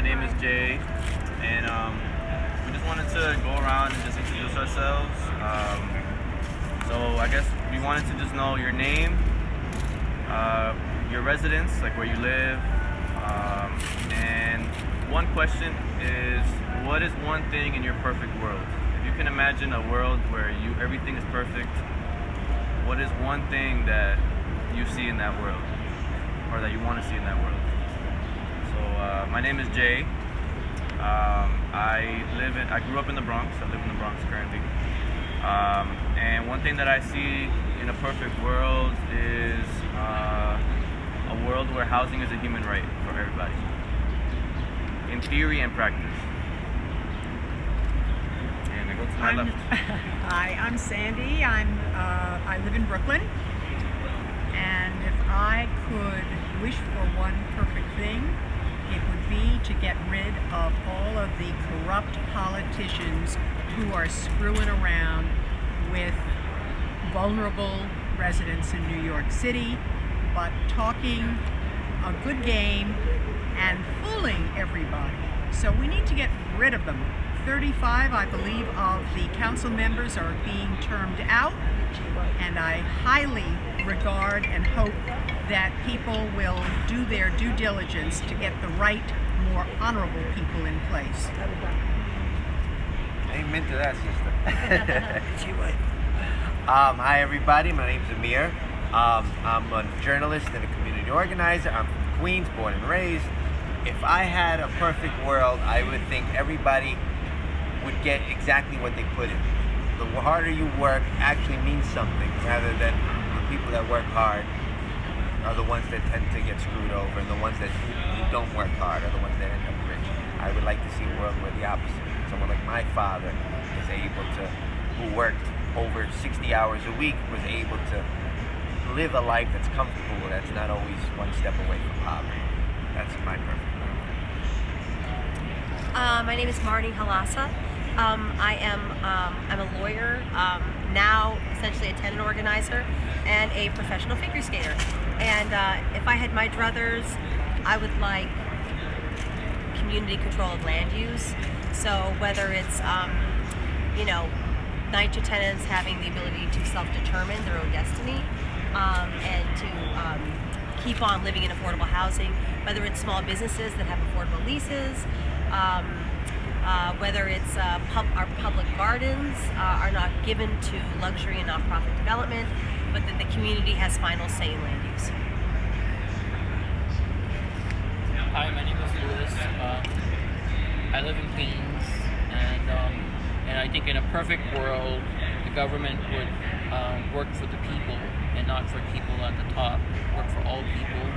name is Jay, and we just wanted to go around and just introduce ourselves. So I guess we wanted to just know your name, your residence, like where you live, and one question is, what is one thing in your perfect world? If you can imagine a world where everything is perfect, what is one thing that you see in that world, or that you want to see in that world? So my name is Jay. I grew up in the Bronx. I live in the Bronx currently. And one thing that I see in a perfect world is a world where housing is a human right for everybody, in theory and practice. And I go to my left. Hi, I'm Sandy. I live in Brooklyn, and if I could wish for one perfect thing, it would be to get rid of all of the corrupt politicians who are screwing around with vulnerable residents in New York City, but talking a good game and fooling everybody. So we need to get rid of them. 35, I believe, of the council members are being termed out, and I highly regard and hope that people will do their due diligence to get the right, more honorable people in place. Amen to that, sister. She would. Hi, everybody. My name's Amir. I'm a journalist and a community organizer. I'm from Queens, born and raised. If I had a perfect world, I would think everybody would get exactly what they put in. The harder you work actually means something, rather than the people that work hard are the ones that tend to get screwed over, and the ones that who don't work hard are the ones that end up rich. I would like to see a world where the opposite. Someone like my father was able to, who worked over 60 hours a week, was able to live a life that's comfortable, that's not always one step away from poverty. That's my perfect world. My name is Marty Halassa. I'm a lawyer, now essentially a tenant organizer and a professional figure skater. And if I had my druthers, I would like community control of land use. So whether it's, NYCHA tenants having the ability to self-determine their own destiny and to keep on living in affordable housing, whether it's small businesses that have affordable leases, whether it's our public gardens are not given to luxury and nonprofit development, but that the community has final say in land use. Hi, my name is Louis. I live in Queens, and I think in a perfect world, the government would work for the people and not for people at the top, work for all people,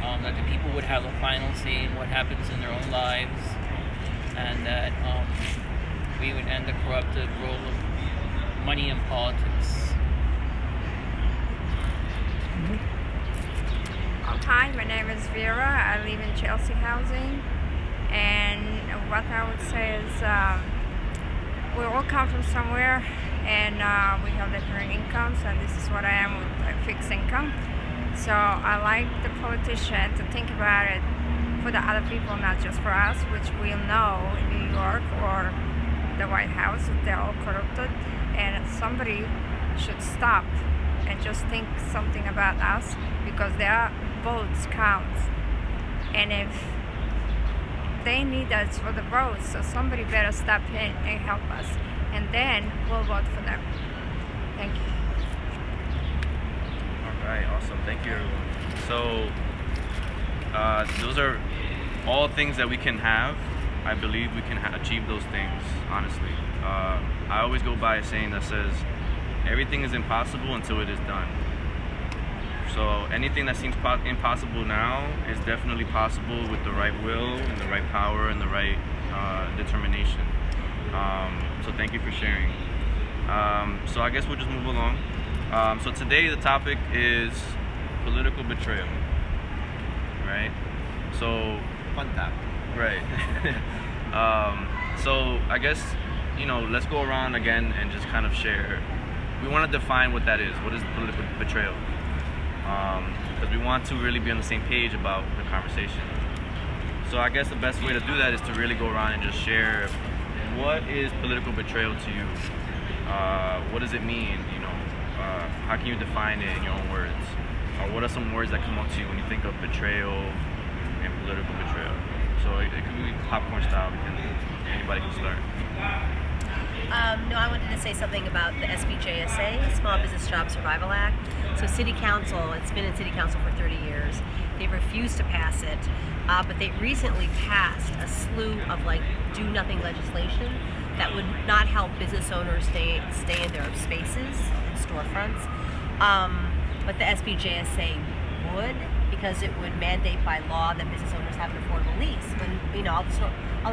that the people would have a final say in what happens in their own lives, and that we would end the corrupted role of money in politics. Hi, my name is Vera. I live in Chelsea housing, and what I would say is we all come from somewhere, and we have different incomes, and this is what I am with a fixed income. So I like the politician to think about it for the other people, not just for us, which we'll know in New York or the White House, they're all corrupted, and somebody should stop and just think something about us, because their votes count, and if they need us for the votes, so somebody better step in and help us, and then we'll vote for them. Thank you. All right, awesome. Thank you, everyone. So those are all things that we can have. I believe we can achieve those things, honestly. I always go by a saying that says, everything is impossible until it is done. So anything that seems impossible now is definitely possible with the right will and the right power and the right determination. So thank you for sharing. So I guess we'll just move along. So today the topic is political betrayal, right? So Fun topic. right. So I guess, let's go around again and just kind of share. We want to define what that is. What is political betrayal? Because we want to really be on the same page about the conversation. So I guess the best way to do that is to really go around and just share what is political betrayal to you. What does it mean? You know, how can you define it in your own words? Or what are some words that come up to you when you think of betrayal and political betrayal? So it could be popcorn style. Anybody can start. No, I wanted to say something about the SBJSA, Small Business Job Survival Act. So City Council, it's been in City Council for 30 years. They refused to pass it, but they recently passed a slew of like do-nothing legislation that would not help business owners stay in their spaces and storefronts. But the SBJSA would, because it would mandate by law that business owners have an affordable lease. When all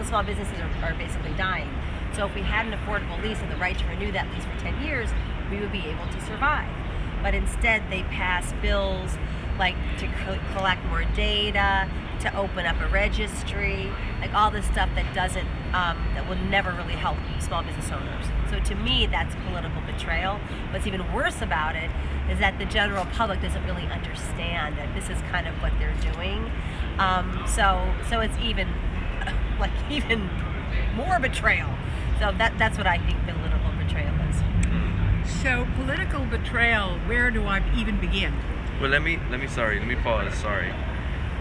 the small businesses are basically dying. So if we had an affordable lease and the right to renew that lease for 10 years, we would be able to survive. But instead, they passed bills like to collect more data, to open up a registry, like all this stuff that doesn't, that will never really help small business owners. So to me, that's political betrayal. What's even worse about it is that the general public doesn't really understand that this is kind of what they're doing. So it's even more betrayal. So that's what I think political betrayal is. So political betrayal, where do I even begin? Well, let me pause. Sorry.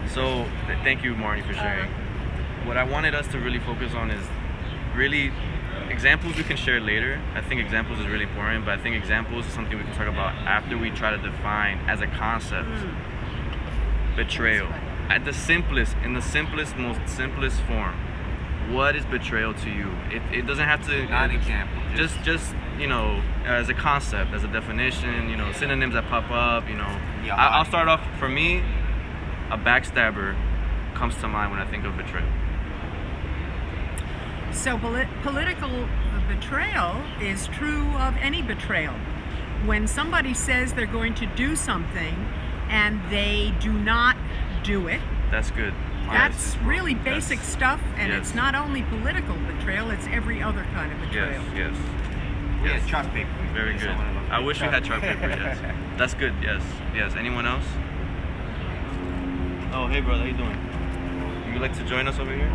So thank you, Marnie, for sharing. What I wanted us to really focus on is really examples we can share later. I think examples is really important, but I think examples is something we can talk about after we try to define as a concept betrayal. At the simplest, most simplest form. What is betrayal to you? It doesn't have to. Not an example. Just as a concept, as a definition. Synonyms that pop up. Yeah, I'll start off. For me, a backstabber comes to mind when I think of betrayal. So political betrayal is true of any betrayal. When somebody says they're going to do something and they do not do it, That's good. that's Yes. really basic Yes. stuff, and Yes. it's not only political betrayal, it's every other kind of betrayal. Yes. We Yes. had chart paper. Very good. I wish we had chart paper. Yes. That's good. Yes. Anyone else? Oh, hey, brother. How you doing? Would you like to join us over here?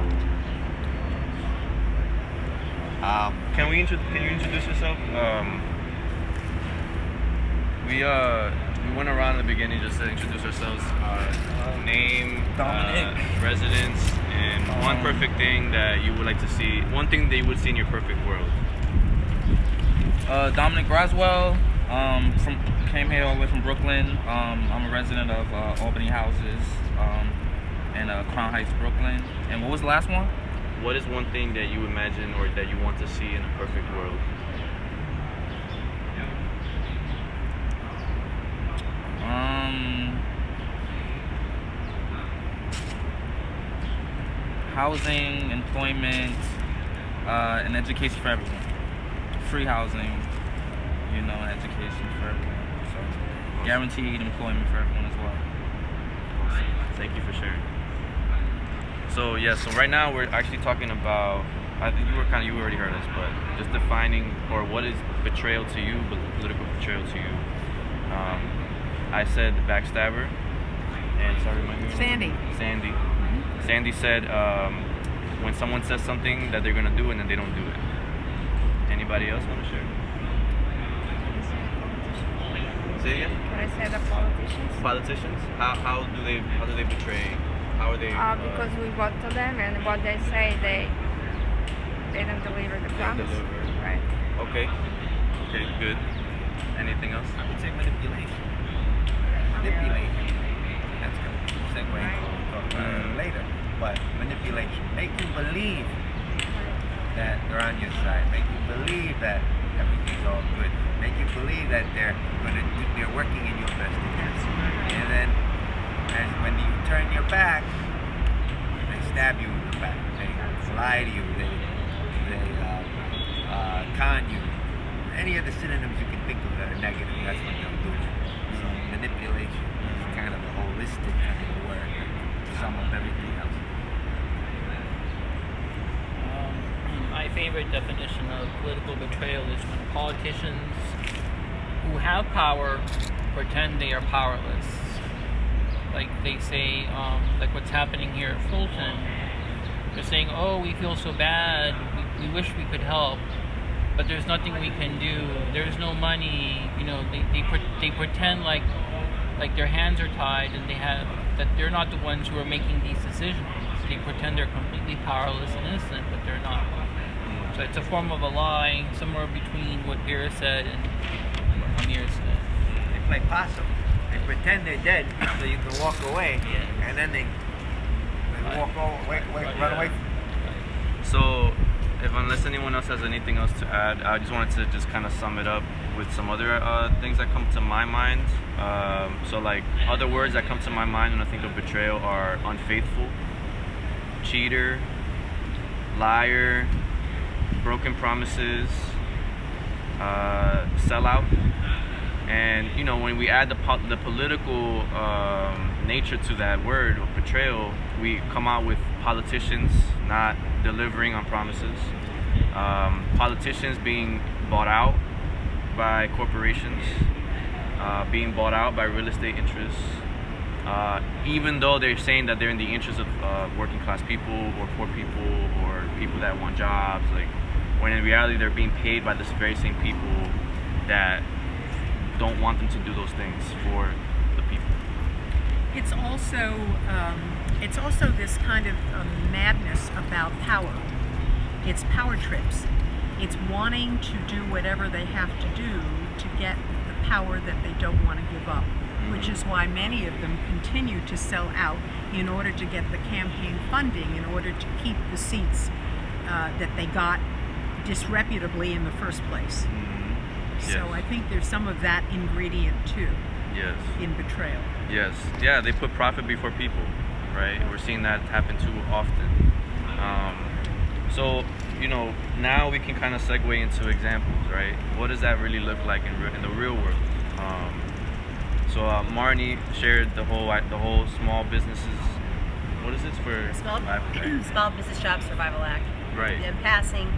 Can you introduce yourself? We went around in the beginning just to introduce ourselves. Name, Dominic. residence, and one perfect thing that you would like to see. One thing that you would see in your perfect world. Dominic Roswell. Came here all the way from Brooklyn. I'm a resident of Albany Houses in Crown Heights, Brooklyn. And what was the last one? What is one thing that you imagine or that you want to see in a perfect world? Housing, employment, and education for everyone. Free housing, and education for everyone. So guaranteed employment for everyone as well. Thank you for sharing. So right now we're actually talking about. I think you already heard this, but just defining or what is betrayal to you, but political betrayal to you. I said backstabber, and sorry, my name. Sandy. Sandy said when someone says something that they're gonna do and then they don't do it. Anybody else want to share? Say again. Can I say the politicians? Politicians? How do they betray? How are they? Because we vote for them, and what they say, they don't deliver the promise. deliver. Right. Okay, good. Anything else? I would say manipulation. That's going to segue. We'll talk about it later. But manipulation. Make you believe that they're on your side. Make you believe that everything's all good. Make you believe that they're working in your best interest. And then, when you turn your back, they stab you in the back. They lie to you. They con you. Any of the synonyms you can think of that are negative, that's what they'll do. So manipulation is kind of a holistic kind of word to sum up everything else. My favorite definition of political betrayal is when politicians who have power pretend they are powerless. Like they say, like what's happening here at Fulton, They're saying, "Oh, we feel so bad. We wish we could help, but there's nothing we can do. There's no money." You know, they pretend like their hands are tied and that they're not the ones who are making these decisions. They pretend they're completely powerless and innocent, but they're not. So it's a form of a lie, somewhere between what Vera said and what Amir said. They play possum. They pretend they're dead so you can walk away, and then they walk over, run away. So, unless anyone else has anything else to add, I just wanted to just kind of sum it up with some other things that come to my mind. So, like, other words that come to my mind when I think of betrayal are unfaithful, cheater, liar, broken promises, sellout. And, you know, when we add the political nature to that word of betrayal, we come out with politicians not delivering on promises, politicians being bought out by corporations, being bought out by real estate interests, even though they're saying that they're in the interest of working class people or poor people or people that want jobs, like, when in reality they're being paid by the very same people that don't want them to do those things for the people. It's also this kind of madness about power. It's power trips. It's wanting to do whatever they have to do to get the power that they don't want to give up, which is why many of them continue to sell out in order to get the campaign funding, in order to keep the seats that they got disreputably in the first place. So I think there's some of that ingredient too. Yes. In betrayal. Yes. Yeah, they put profit before people, right? We're seeing that happen too often. So, you know, now we can kind of segue into examples, right? What does that really look like in the real world? So Marnie shared the whole small businesses. What is this for? Small Business Job Survival Act. Right. And passing.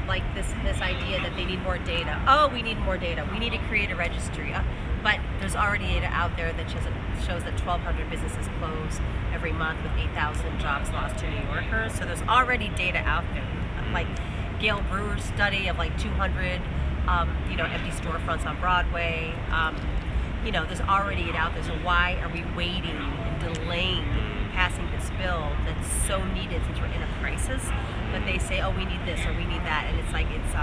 Like this idea that they need more data. Oh, we need more data. We need to create a registry. But there's already data out there that shows that 1,200 businesses close every month with 8,000 jobs lost to New Yorkers. So there's already data out there. Like Gail Brewer's study of like 200, empty storefronts on Broadway. There's already it out there. So why are we waiting and delaying passing this bill that's so needed since we're in a crisis? But they say, oh, we need this or we need that, and it's like it's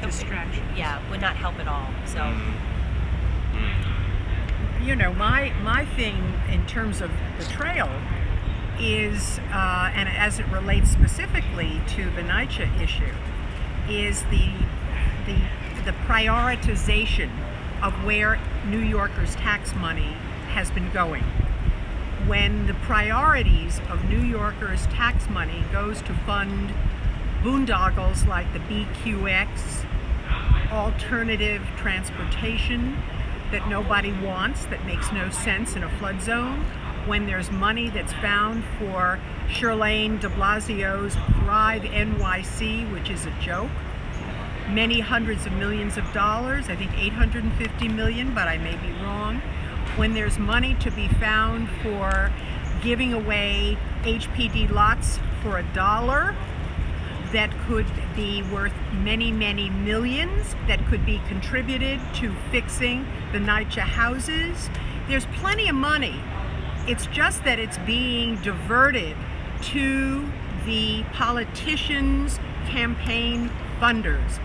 distraction. Yeah, would not help at all. So, you know, my thing in terms of betrayal is, and as it relates specifically to the NYCHA issue, is the prioritization of where New Yorkers' tax money has been going. When the priorities of New Yorkers' tax money goes to fund boondoggles like the BQX, alternative transportation that nobody wants, that makes no sense in a flood zone, when there's money that's found for Shirlane de Blasio's Thrive NYC, which is a joke, many hundreds of millions of dollars, I think 850 million, but I may be wrong, when there's money to be found for giving away HPD lots for $1 that could be worth many, many millions, that could be contributed to fixing the NYCHA houses. There's plenty of money. It's just that it's being diverted to the politicians' campaign funders.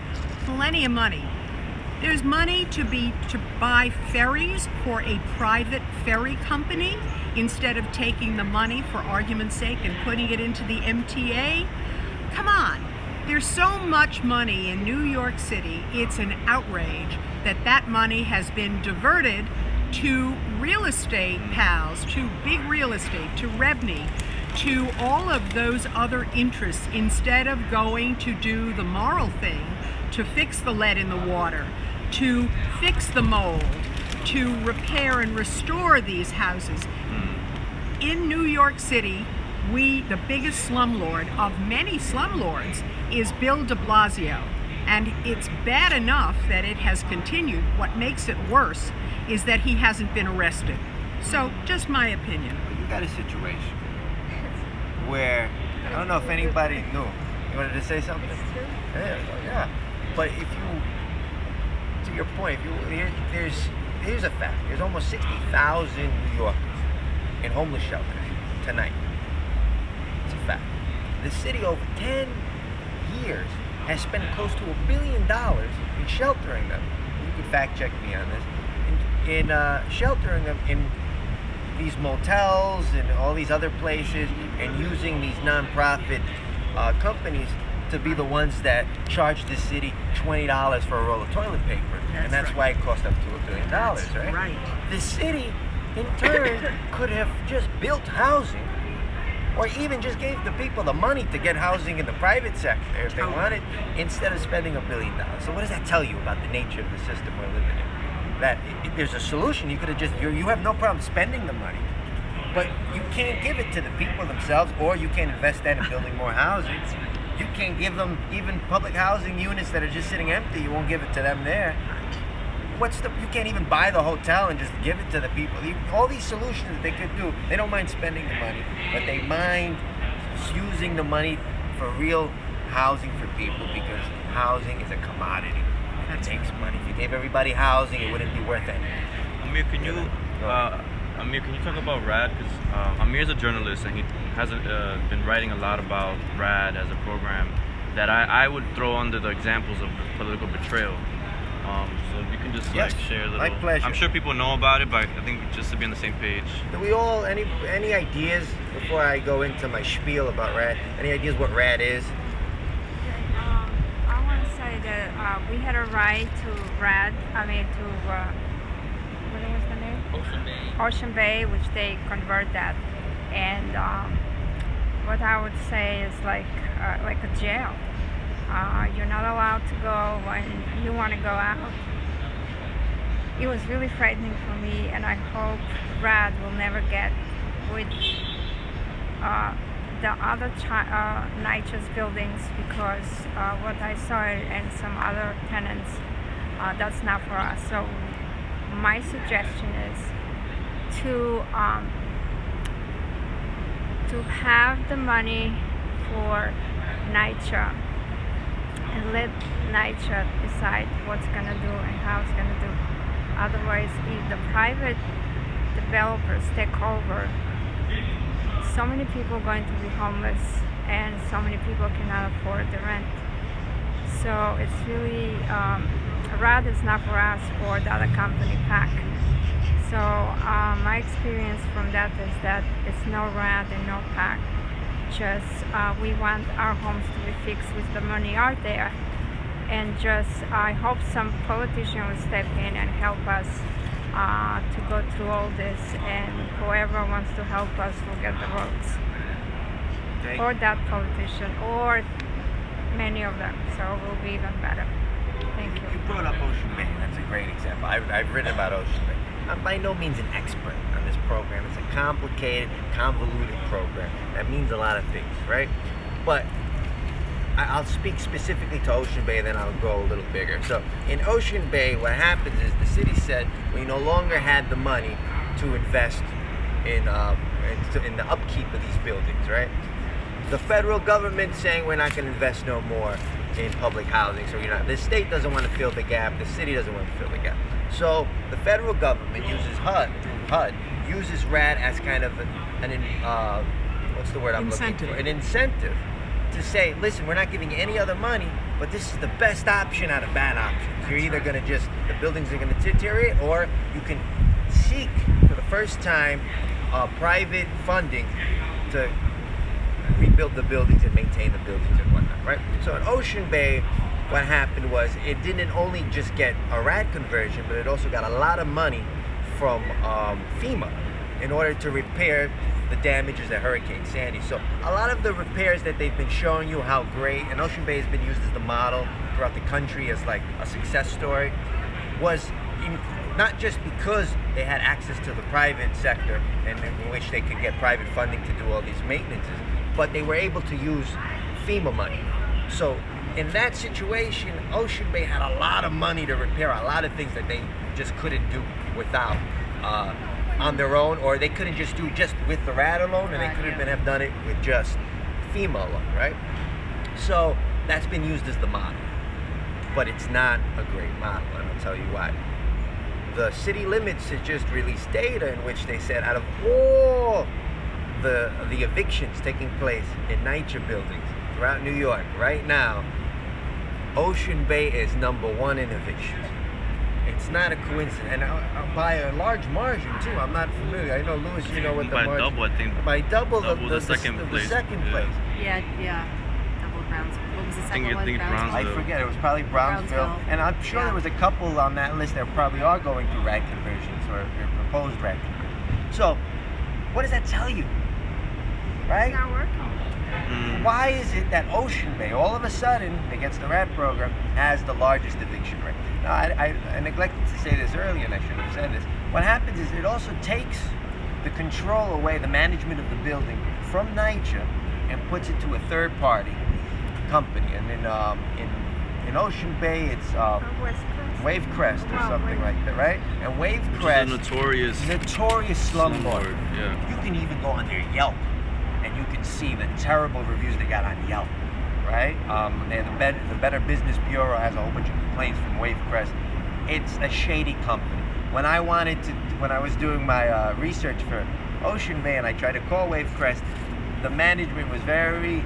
Plenty of money. There's money to buy ferries for a private ferry company instead of taking the money, for argument's sake, and putting it into the MTA. Come on. There's so much money in New York City, it's an outrage that money has been diverted to real estate pals, to big real estate, to Rebney, to all of those other interests, instead of going to do the moral thing, to fix the lead in the water, to fix the mold, to repair and restore these houses. In New York City, the biggest slumlord of many slumlords is Bill de Blasio. And it's bad enough that it has continued. What makes it worse is that he hasn't been arrested. So, just my opinion. You got a situation where I don't know if anybody knew. You wanted to say something? It's true. Yeah. But if you, to your point, if you here's a fact. There's almost 60,000 New Yorkers in homeless shelters tonight. It's a fact. The city over 10 years has spent close to $1 billion in sheltering them. You can fact check me on this. In sheltering them in these motels and all these other places, and using these nonprofit companies to be the ones that charge the city $20 for a roll of toilet paper. And that's right. why it cost up to $1 billion, That's right? right. The city, in turn, could have just built housing, or even just gave the people the money to get housing in the private sector if they Totally. wanted, instead of spending $1 billion. So what does that tell you about the nature of the system we're living in? That if there's a solution, you could have just, you have no problem spending the money, but you can't give it to the people themselves, or you can't invest that in building more housing. You can't give them even public housing units that are just sitting empty. You won't give it to them there. You can't even buy the hotel and just give it to the people. All these solutions that they could do, they don't mind spending the money, but they mind using the money for real housing for people, because housing is a commodity. It takes money. If you gave everybody housing, it wouldn't be worth anything. Amir, can you talk about RAD? Because Amir's a journalist and he has been writing a lot about RAD as a program that I would throw under the examples of political betrayal. So if you can just Yes, share a little. my pleasure. I'm sure people know about it, but I think just to be on the same page. Do we all, any ideas before I go into my spiel about RAD? Any ideas what RAD is? I want to say that we had a right to RAD, what was the name? Ocean Bay. Ocean Bay, which they convert that. And what I would say is like a jail. You're not allowed to go when you want to go out. It was really frightening for me, and I hope RAD will never get with the other NYCHA's buildings, because what I saw and some other tenants, that's not for us. So my suggestion is to have the money for NYCHA and let NYCHA decide what's going to do and how it's going to do. Otherwise, if the private developers take over, so many people are going to be homeless, and so many people cannot afford the rent. So it's really, RAD is not for us or the other company, PAC. So my experience from that is that it's no RAD and no PAC. Just we want our homes to be fixed with the money out there, and just I hope some politician will step in and help us to go through all this, and whoever wants to help us will get the votes for that politician, or many of them, so it will be even better. Thank you. You brought up Ocean Bay. That's a great example. I've written about Ocean Bay. I'm by no means an expert on this program. It's a complicated, convoluted program. That means a lot of things, right? But I'll speak specifically to Ocean Bay, and then I'll go a little bigger. So in Ocean Bay, what happens is the city said we no longer had the money to invest in the upkeep of these buildings, right? The federal government saying we're not going to invest no more in public housing. So the state doesn't want to fill the gap. The city doesn't want to fill the gap. So the federal government uses HUD uses RAD as kind of what's the word I'm looking for? An incentive to say, listen, we're not giving you any other money, but this is the best option out of bad options. You're either going to the buildings are going to deteriorate, or you can seek for the first time private funding to rebuild the buildings and maintain the buildings and whatnot, right? So in Ocean Bay, what happened was it didn't only just get a RAD conversion, but it also got a lot of money from FEMA in order to repair the damages of Hurricane Sandy. So a lot of the repairs that they've been showing you how great, and Ocean Bay has been used as the model throughout the country as like a success story, was not just because they had access to the private sector and in which they could get private funding to do all these maintenances, but they were able to use FEMA money. So in that situation, Ocean Bay had a lot of money to repair a lot of things that they just couldn't do without on their own, or they couldn't just do just with the RAD alone, and they couldn't have done it with just female one, right? So that's been used as the model, but it's not a great model, and I'll tell you why. The city limits has just released data in which they said out of all the evictions taking place in NYCHA buildings throughout New York right now, Ocean Bay is #1 in evictions. It's not a coincidence, and by a large margin too. I'm not familiar. I know, Louis, you know what the by margin. double, I think. By double the second place. The second Yeah. place. Yeah. Double Browns. What was the second I one? think Brownsville? I forget. It was probably Brownsville, Brownsville. and I'm sure Yeah. there was a couple on that list that probably are going through rad conversions or proposed rad conversions. So, what does that tell you? Right? It's not working. Why is it that Ocean Bay, all of a sudden, against the RAD program, has the largest eviction rate? Now, I neglected to say this earlier, and I should have said this. What happens is it also takes the control away, the management of the building, from NYCHA and puts it to a third-party company. And in Ocean Bay, it's Wave Crest or something like that, right? And Wave Crest, notorious slumlord. Yeah. You can even go on their Yelp, and you can see the terrible reviews they got on Yelp, right? The Better Business Bureau has a whole bunch of complaints from Wave Crest. It's a shady company. When I was doing my research for Ocean Bay, and I tried to call Wave Crest, the management was very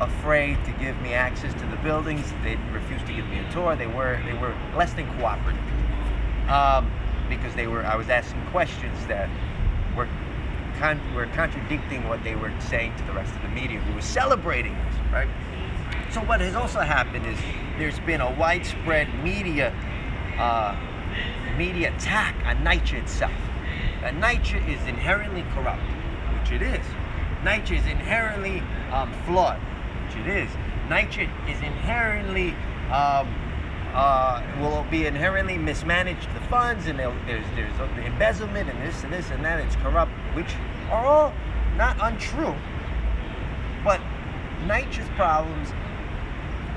afraid to give me access to the buildings. They refused to give me a tour. They were less than cooperative because I was asking questions that were contradicting what they were saying to the rest of the media, who was celebrating this, right? So what has also happened is there's been a widespread media attack on NYCHA itself. And NYCHA is inherently corrupt, which it is. NYCHA is inherently flawed, which it is. NYCHA is inherently will be inherently mismanaged the funds, and there's the embezzlement and this and that. It's corrupt, which are all not untrue. But NYCHA's problems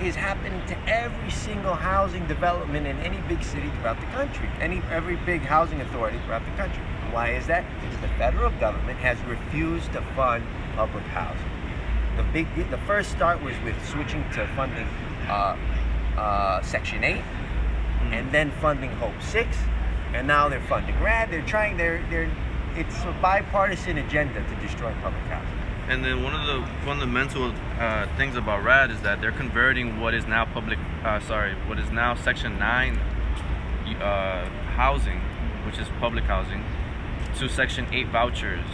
is happening to every single housing development in any big city throughout the country, every big housing authority throughout the country. And why is that? Because the federal government has refused to fund public housing. The first start was with switching to funding Section 8, and then funding Hope 6, and now they're funding RAD. It's a bipartisan agenda to destroy public housing. And then one of the fundamental things about RAD is that they're converting what is now Section 9 housing, which is public housing, to Section 8 vouchers,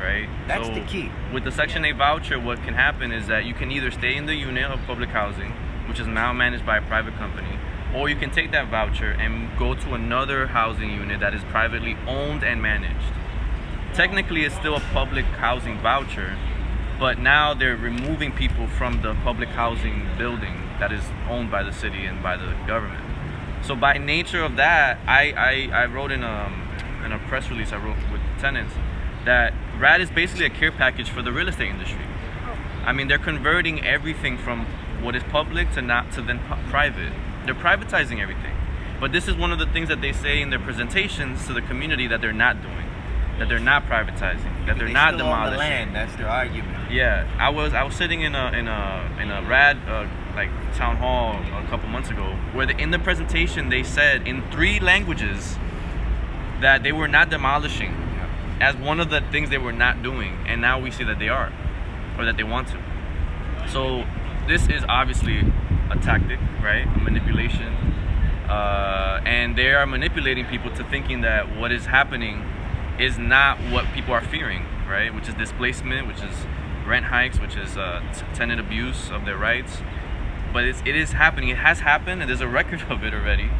right? That's the key. With the Section 8 voucher, what can happen is that you can either stay in the unit of public housing, which is now managed by a private company, or you can take that voucher and go to another housing unit that is privately owned and managed. Technically, it's still a public housing voucher, but now they're removing people from the public housing building that is owned by the city and by the government. So by nature of that, I wrote in a press release I wrote with tenants that RAD is basically a care package for the real estate industry. I mean, they're converting everything from what is public to then private. They're privatizing everything. But this is one of the things that they say in their presentations to the community that they're not doing. That they're not privatizing, that they're not still own the demolishing. land. That's their argument. Yeah, I was sitting in a RAD like town hall a couple months ago, where in the presentation they said in 3 languages that they were not demolishing as one of the things they were not doing, and now we see that they are, or that they want to. So this is obviously a tactic, right? A manipulation, and they are manipulating people to thinking that what is happening is not what people are fearing, right? Which is displacement, which is rent hikes, which is tenant abuse of their rights. But it is happening. It has happened, and there's a record of it already.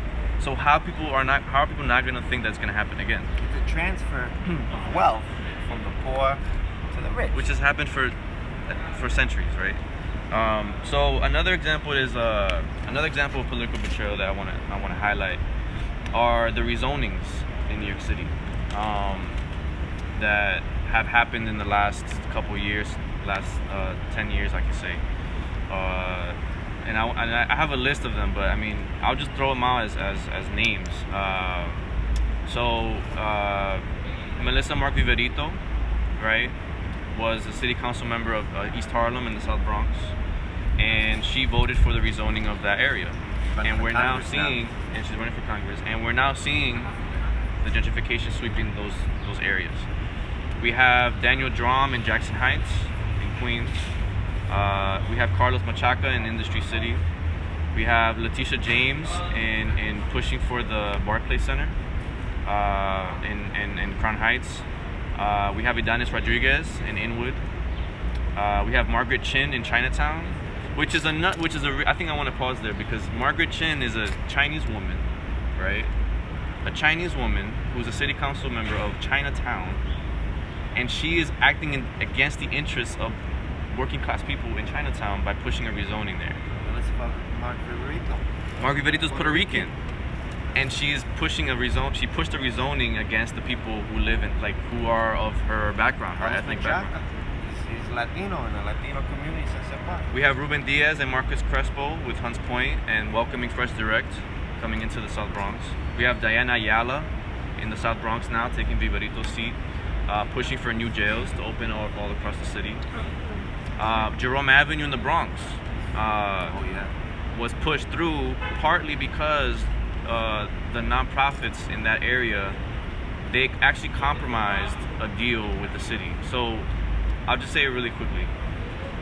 So how are people not going to think that's going to happen again? It's a transfer of wealth from the poor to the rich, which has happened for centuries, right? So another example of political betrayal that I want to highlight are the rezonings in New York City. That have happened in the last couple years, last 10 years, I can say. And I have a list of them, but I mean, I'll just throw them out as names. So Melissa Mark Viverito, right? was a city council member of East Harlem in the South Bronx, and she voted for the rezoning of that area. And we're now seeing, and she's running for Congress, and we're now seeing the gentrification sweeping those areas. We have Daniel Drum in Jackson Heights in Queens. We have Carlos Machaca in Industry City. We have Letitia James in pushing for the Barclays Center in Crown Heights. We have Idanis Rodriguez in Inwood. We have Margaret Chin in Chinatown, I think I want to pause there because Margaret Chin is a Chinese woman, right? A Chinese woman who's a city council member of Chinatown, and she is acting against the interests of working class people in Chinatown by pushing a rezoning there. Let's talk about Mark Viverito's Puerto Rican, and she's pushing She pushed a rezoning against the people who live in, who are of her background, her ethnic background. He's Latino in the Latino community. We have Ruben Diaz and Marcus Crespo with Hunts Point and welcoming Fresh Direct coming into the South Bronx. We have Diana Ayala in the South Bronx now, taking Viverito's seat, pushing for new jails to open all across the city. Jerome Avenue in the Bronx was pushed through partly because the nonprofits in that area, they actually compromised a deal with the city. So I'll just say it really quickly.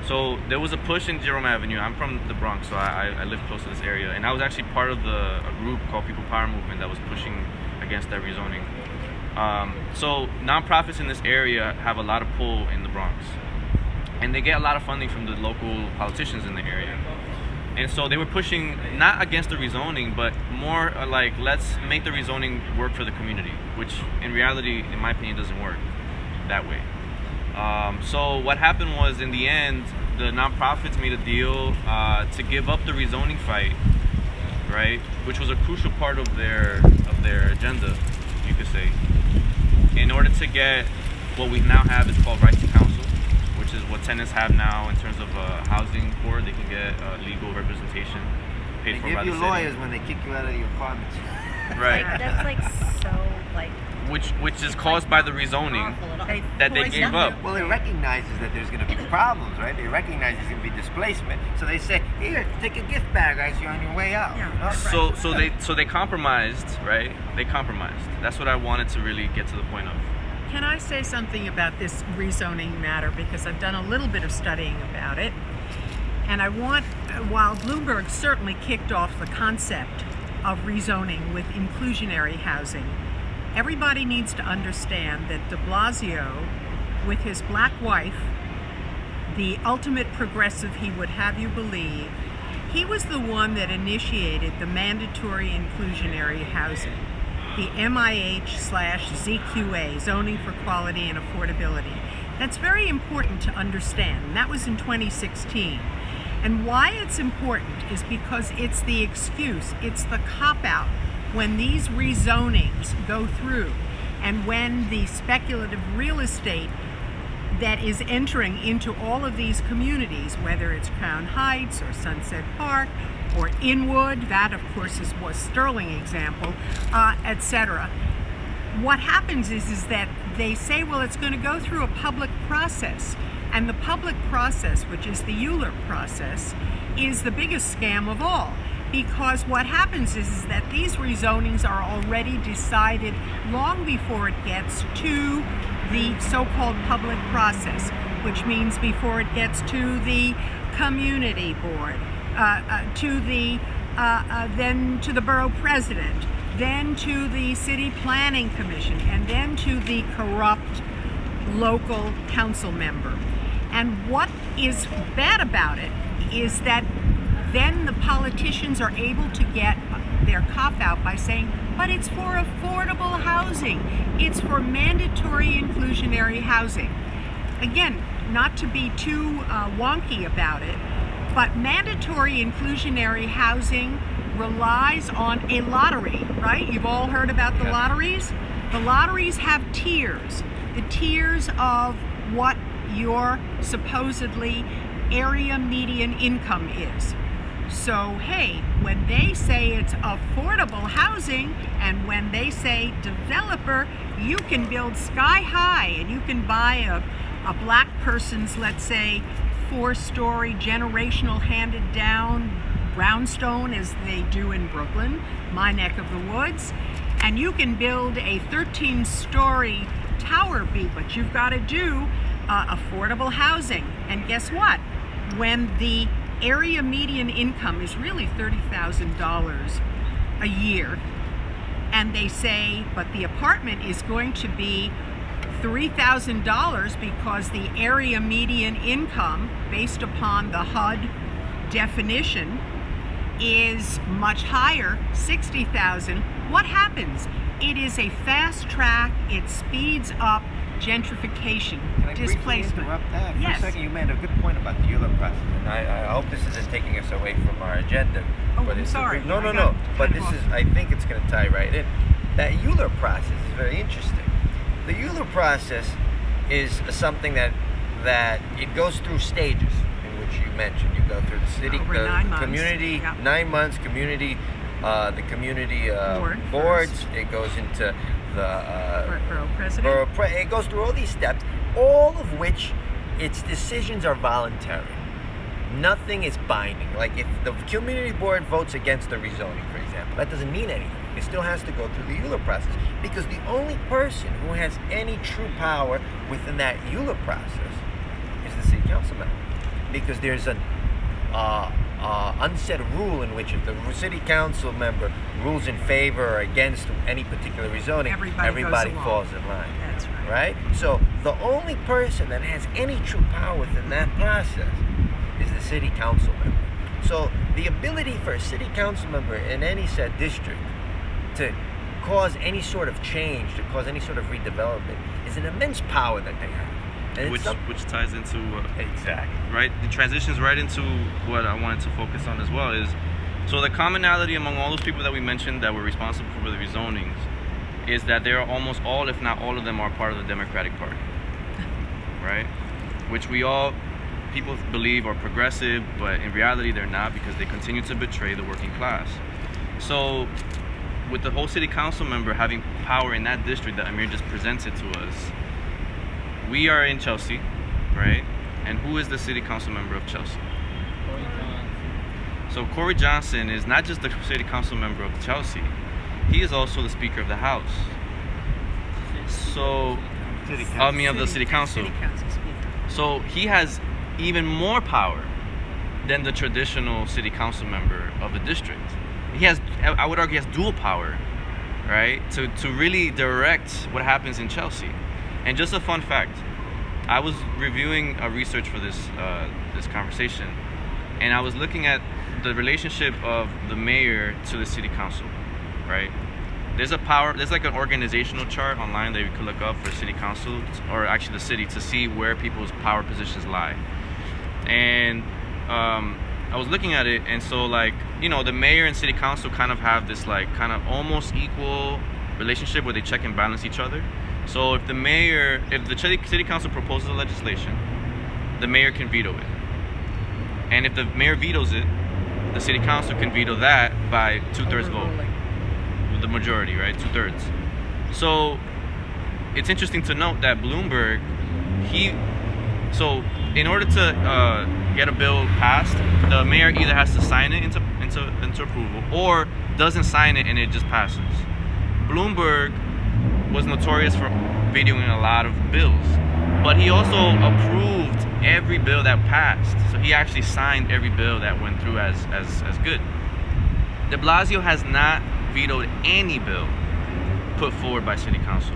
So there was a push in Jerome Avenue. I'm from the Bronx, so I live close to this area, and I was actually part of a group called People Power Movement that was pushing against that rezoning. So nonprofits in this area have a lot of pull in the Bronx, and they get a lot of funding from the local politicians in the area. And so they were pushing not against the rezoning, but more like, let's make the rezoning work for the community, which in reality, in my opinion, doesn't work that way. So what happened was, in the end, the nonprofits made a deal to give up the rezoning fight, right, which was a crucial part of their agenda, you could say, in order to get what we now have is called right to counsel, which is what tenants have now in terms of housing board. They can get legal representation paid for by the city. They give you lawyers when they kick you out of your apartments. Right. That's so which is caused by the rezoning that they gave up. Well, it recognizes that there's going to be problems, right? They recognize there's going to be displacement, so they say, "Here, take a gift bag, guys. You're on your way out." Yeah. So they compromised, right? They compromised. That's what I wanted to really get to the point of. Can I say something about this rezoning matter, because I've done a little bit of studying about it, and while Bloomberg certainly kicked off the concept of rezoning with inclusionary housing, everybody needs to understand that de Blasio, with his black wife, the ultimate progressive he would have you believe, he was the one that initiated the mandatory inclusionary housing, the MIH/ZQA, Zoning for Quality and Affordability. That's very important to understand, and that was in 2016. And why it's important is because it's the excuse, it's the cop-out when these rezonings go through, and when the speculative real estate that is entering into all of these communities, whether it's Crown Heights or Sunset Park or Inwood, that of course was Sterling example, etc. What happens is that they say, well, it's going to go through a public process. And the public process, which is the Euler process, is the biggest scam of all. Because what happens is that these rezonings are already decided long before it gets to the so-called public process, which means before it gets to the community board, then to the borough president, then to the city planning commission, and then to the corrupt local council member. And what is bad about it is that then the politicians are able to get their cop out by saying, but it's for affordable housing. It's for mandatory inclusionary housing. Again, not to be too wonky about it, but mandatory inclusionary housing relies on a lottery, right? You've all heard about the lotteries. The lotteries have tiers. The tiers of what your supposedly area median income is. So, hey, when they say it's affordable housing, and when they say developer, you can build sky high and you can buy a black person's, let's say, 4-story generational handed down brownstone, as they do in Brooklyn, my neck of the woods, and you can build a 13-story tower B, but you've got to do affordable housing. And guess what? When the area median income is really $30,000 a year, and they say, but the apartment is going to be $3,000 because the area median income, based upon the HUD definition, is much higher, $60,000. What happens? It is a fast track. It speeds up gentrification, Can I briefly displacement. interrupt that? Yes. For a second, you made a good point about the ULIP process, and I hope this isn't taking us away from our agenda. Oh, but I'm it's sorry. No. I got But kind this of is, off. I think it's going to tie right in. That ULIP process is very interesting. The ULIP process is something that it goes through stages, in which you mentioned. You go through the city, Over the 9 months. community, Yep. 9 months, community, the community Board boards. first. It goes into the Borough president. it goes through all these steps, all of which its decisions are voluntary. Nothing is binding. Like if the community board votes against the rezoning, for example, that doesn't mean anything. It still has to go through the ULIP process, because the only person who has any true power within that ULIP process is the city council member, because there's an unsaid rule in which if the city council member rules in favor or against any particular rezoning, Everybody goes along. falls in line. That's right. Right? So the only person that has any true power within that process is the city council member. So the ability for a city council member in any said district to cause any sort of change, to cause any sort of redevelopment, is an immense power that they have. And which ties into exactly. right, it transitions right into what I wanted to focus on as well. Is so the commonality among all those people that we mentioned that were responsible for the rezonings is that they're almost all, if not all of them, are part of the Democratic Party, right? Which people believe are progressive, but in reality they're not, because they continue to betray the working class. So with the whole city council member having power in that district that Amir just presented to us, we are in Chelsea, right? And who is the city council member of Chelsea? So Corey Johnson is not just the city council member of Chelsea, he is also the Speaker of the House. So, of the city council. City council speaker. So he has even more power than the traditional city council member of a district. He has, I would argue, he has dual power, right? To really direct what happens in Chelsea. And just a fun fact, I was reviewing a research for this conversation, and I was looking at the relationship of the mayor to the city council, right? There's like an organizational chart online that you could look up for city council, or actually the city, to see where people's power positions lie. And I was looking at it, and so the mayor and city council kind of have this kind of almost equal relationship where they check and balance each other. So if the city council proposes a legislation, the mayor can veto it. And if the mayor vetoes it, the city council can veto that by 2/3 vote. With the majority, right? 2/3. So it's interesting to note that Bloomberg, in order to get a bill passed, the mayor either has to sign it into approval, or doesn't sign it and it just passes. Bloomberg was notorious for vetoing a lot of bills, but he also approved every bill that passed. So he actually signed every bill that went through as good. De Blasio has not vetoed any bill put forward by city council.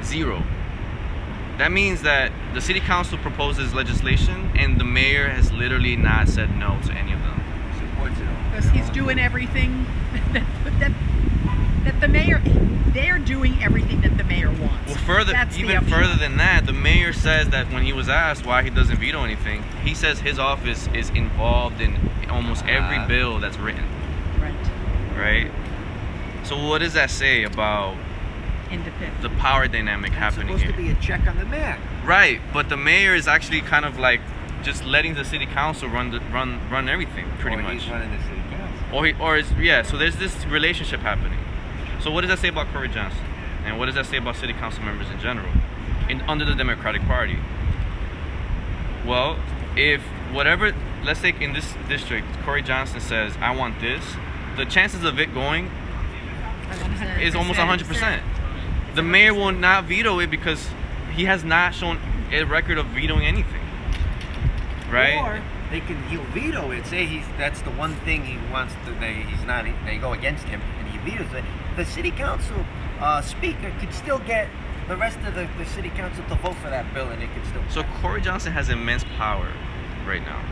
0. That means that the city council proposes legislation and the mayor has literally not said no to any of them. Because he's doing everything that the mayor, they're doing everything that the mayor wants. Well, further than that, the mayor says that when he was asked why he doesn't veto anything, he says his office is involved in almost every bill that's written. Right? So what does that say about Independent. the power dynamic happening It's here? supposed to be a check on the mayor. Right, but the mayor is actually kind of just letting the city council run everything pretty Or much. He's running the city council. So there's this relationship happening. So what does that say about Corey Johnson? And what does that say about city council members in general, under the Democratic Party? Well, if whatever, let's say in this district, Corey Johnson says, I want this, the chances of it going is almost 100%. The mayor will not veto it because he has not shown a record of vetoing anything. Right? Or he'll veto it. Say that's the one thing he wants to. They go against him, and he vetoes it. The city council speaker could still get the rest of the city council to vote for that bill, and it could still. So Corey Johnson has immense power right now,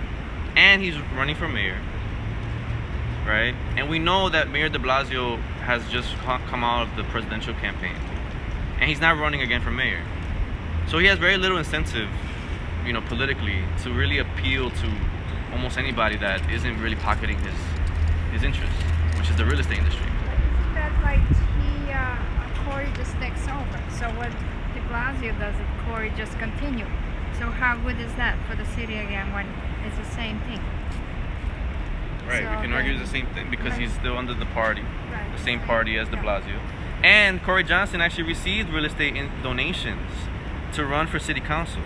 and he's running for mayor. Right? And we know that Mayor de Blasio has just come out of the presidential campaign, and he's not running again for mayor. So he has very little incentive, politically, to really appeal to almost anybody that isn't really pocketing his interests, which is the real estate industry. That Corey just takes over. So what de Blasio does, it Corey just continue. So how good is that for the city again when it's the same thing? Right, So we can argue it's the same thing because he's still under the party, Right. the same party as de Blasio. And Corey Johnson actually received real estate donations to run for city council.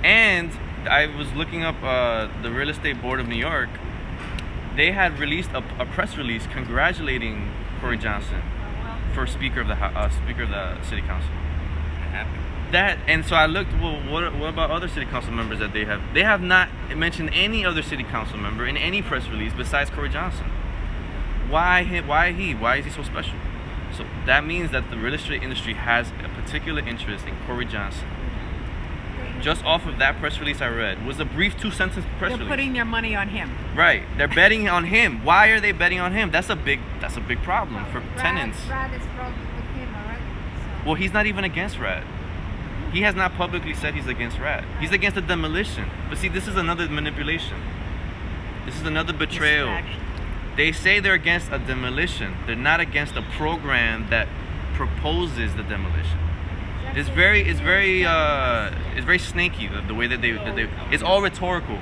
And I was looking up the Real Estate Board of New York. They had released a press release congratulating Corey Johnson for Speaker of the City Council. And so I looked. Well, what about other city council members that they have? They have not mentioned any other city council member in any press release besides Corey Johnson. Why him? Why he? Why is he so special? So that means that the real estate industry has a particular interest in Corey Johnson. Just off of that press release I read, was a brief 2-sentence press They're release. putting their money on him. Right, they're betting on him. Why are they betting on him? That's a big problem for tenants. Brad is probably with him already. So. Well, he's not even against RAD. He has not publicly said he's against RAD. He's against the demolition. But see, this is another manipulation. This is another betrayal. Distraction. They say they're against a demolition. They're not against a program that proposes the demolition. It's very snaky the way that they it's all rhetorical.